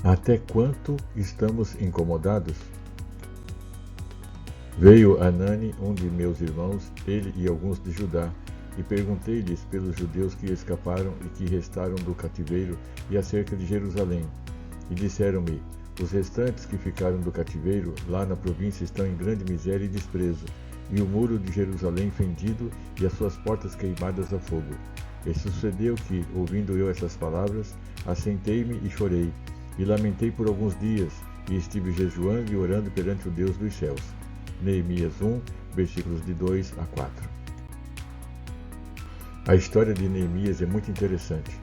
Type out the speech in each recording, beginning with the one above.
Até quanto estamos incomodados? Veio Hanani, um de meus irmãos, ele e alguns de Judá, e perguntei-lhes pelos judeus que escaparam e que restaram do cativeiro e acerca de Jerusalém. E disseram-me: os restantes que ficaram do cativeiro lá na província estão em grande miséria e desprezo, e o muro de Jerusalém fendido e as suas portas queimadas a fogo. E sucedeu que, ouvindo eu essas palavras, assentei-me e chorei, e lamentei por alguns dias, e estive jejuando e orando perante o Deus dos céus. Neemias 1, versículos de 2 a 4. A história de Neemias é muito interessante.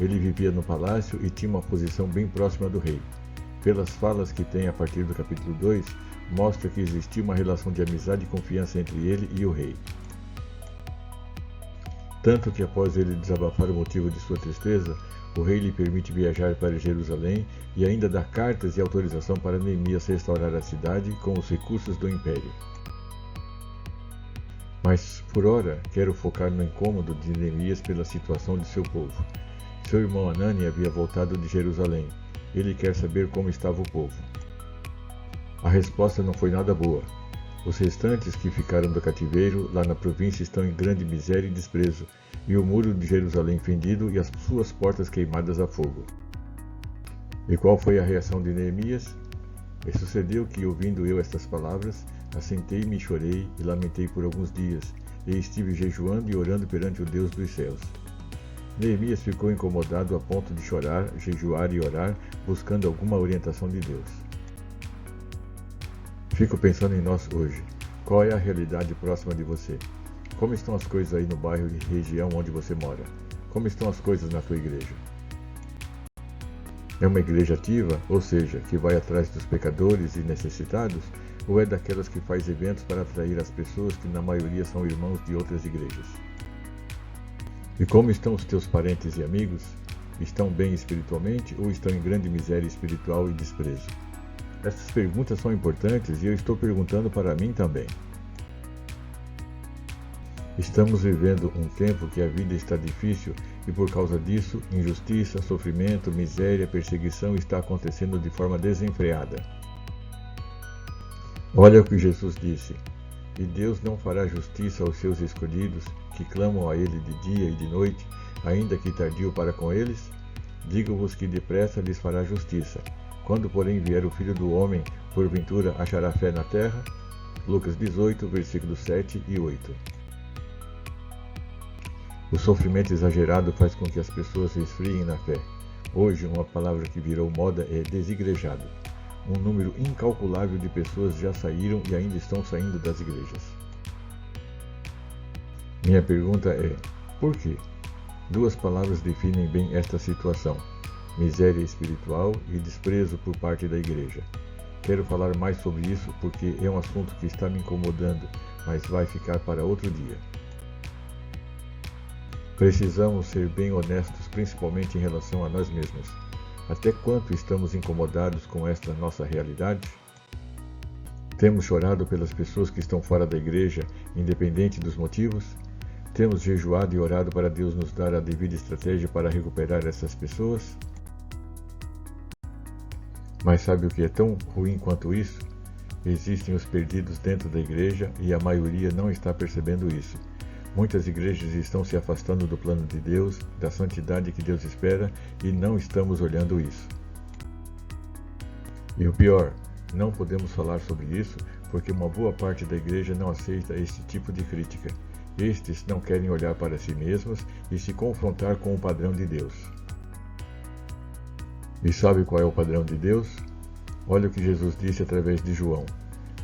Ele vivia no palácio e tinha uma posição bem próxima do rei. Pelas falas que tem a partir do capítulo 2, mostra que existia uma relação de amizade e confiança entre ele e o rei. Tanto que após ele desabafar o motivo de sua tristeza, o rei lhe permite viajar para Jerusalém e ainda dá cartas e autorização para Neemias restaurar a cidade com os recursos do império. Mas, por ora, quero focar no incômodo de Neemias pela situação de seu povo. Seu irmão Hanani havia voltado de Jerusalém. Ele quer saber como estava o povo. A resposta não foi nada boa. Os restantes que ficaram do cativeiro lá na província estão em grande miséria e desprezo, e o muro de Jerusalém fendido e as suas portas queimadas a fogo. E qual foi a reação de Neemias? E sucedeu que, ouvindo eu estas palavras, assentei-me e chorei e lamentei por alguns dias, e estive jejuando e orando perante o Deus dos céus. Neemias ficou incomodado a ponto de chorar, jejuar e orar, buscando alguma orientação de Deus. Fico pensando em nós hoje. Qual é a realidade próxima de você? Como estão as coisas aí no bairro e região onde você mora? Como estão as coisas na tua igreja? É uma igreja ativa, ou seja, que vai atrás dos pecadores e necessitados, ou é daquelas que faz eventos para atrair as pessoas que na maioria são irmãos de outras igrejas? E como estão os teus parentes e amigos? Estão bem espiritualmente ou estão em grande miséria espiritual e desprezo? Essas perguntas são importantes e eu estou perguntando para mim também. Estamos vivendo um tempo que a vida está difícil e por causa disso, injustiça, sofrimento, miséria, perseguição está acontecendo de forma desenfreada. Olha o que Jesus disse: e Deus não fará justiça aos seus escolhidos, que clamam a Ele de dia e de noite, ainda que tardio para com eles? Digo-vos que depressa lhes fará justiça. Quando, porém, vier o Filho do Homem, porventura achará fé na terra? Lucas 18, versículos 7 e 8. O sofrimento exagerado faz com que as pessoas se esfriem na fé. Hoje, uma palavra que virou moda é desigrejado. Um número incalculável de pessoas já saíram e ainda estão saindo das igrejas. Minha pergunta é: por quê? Duas palavras definem bem esta situação: miséria espiritual e desprezo por parte da igreja. Quero falar mais sobre isso porque é um assunto que está me incomodando, mas vai ficar para outro dia. Precisamos ser bem honestos, principalmente em relação a nós mesmos. Até quanto estamos incomodados com esta nossa realidade? Temos chorado pelas pessoas que estão fora da igreja, independente dos motivos? Temos jejuado e orado para Deus nos dar a devida estratégia para recuperar essas pessoas? Mas sabe o que é tão ruim quanto isso? Existem os perdidos dentro da igreja e a maioria não está percebendo isso. Muitas igrejas estão se afastando do plano de Deus, da santidade que Deus espera, e não estamos olhando isso. E o pior, não podemos falar sobre isso porque uma boa parte da igreja não aceita este tipo de crítica. Estes não querem olhar para si mesmos e se confrontar com o padrão de Deus. E sabe qual é o padrão de Deus? Olha o que Jesus disse através de João: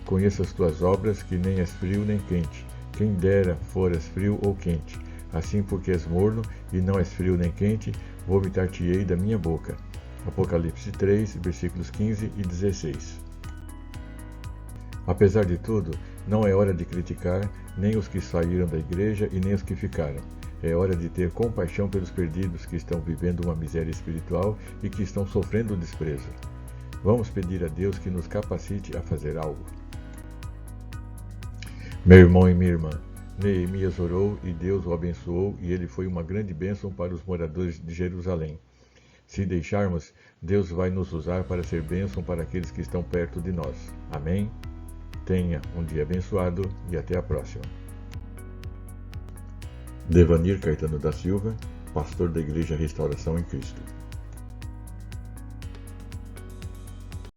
conheço as tuas obras, que nem és frio nem quente. Quem dera foras frio ou quente. Assim, porque és morno e não és frio nem quente, vomitar-te-ei da minha boca. Apocalipse 3, versículos 15 e 16. Apesar de tudo, não é hora de criticar nem os que saíram da igreja e nem os que ficaram. É hora de ter compaixão pelos perdidos que estão vivendo uma miséria espiritual e que estão sofrendo desprezo. Vamos pedir a Deus que nos capacite a fazer algo. Meu irmão e minha irmã, Neemias orou e Deus o abençoou e ele foi uma grande bênção para os moradores de Jerusalém. Se deixarmos, Deus vai nos usar para ser bênção para aqueles que estão perto de nós. Amém? Tenha um dia abençoado e até a próxima. Devanir Caetano da Silva, pastor da Igreja Restauração em Cristo.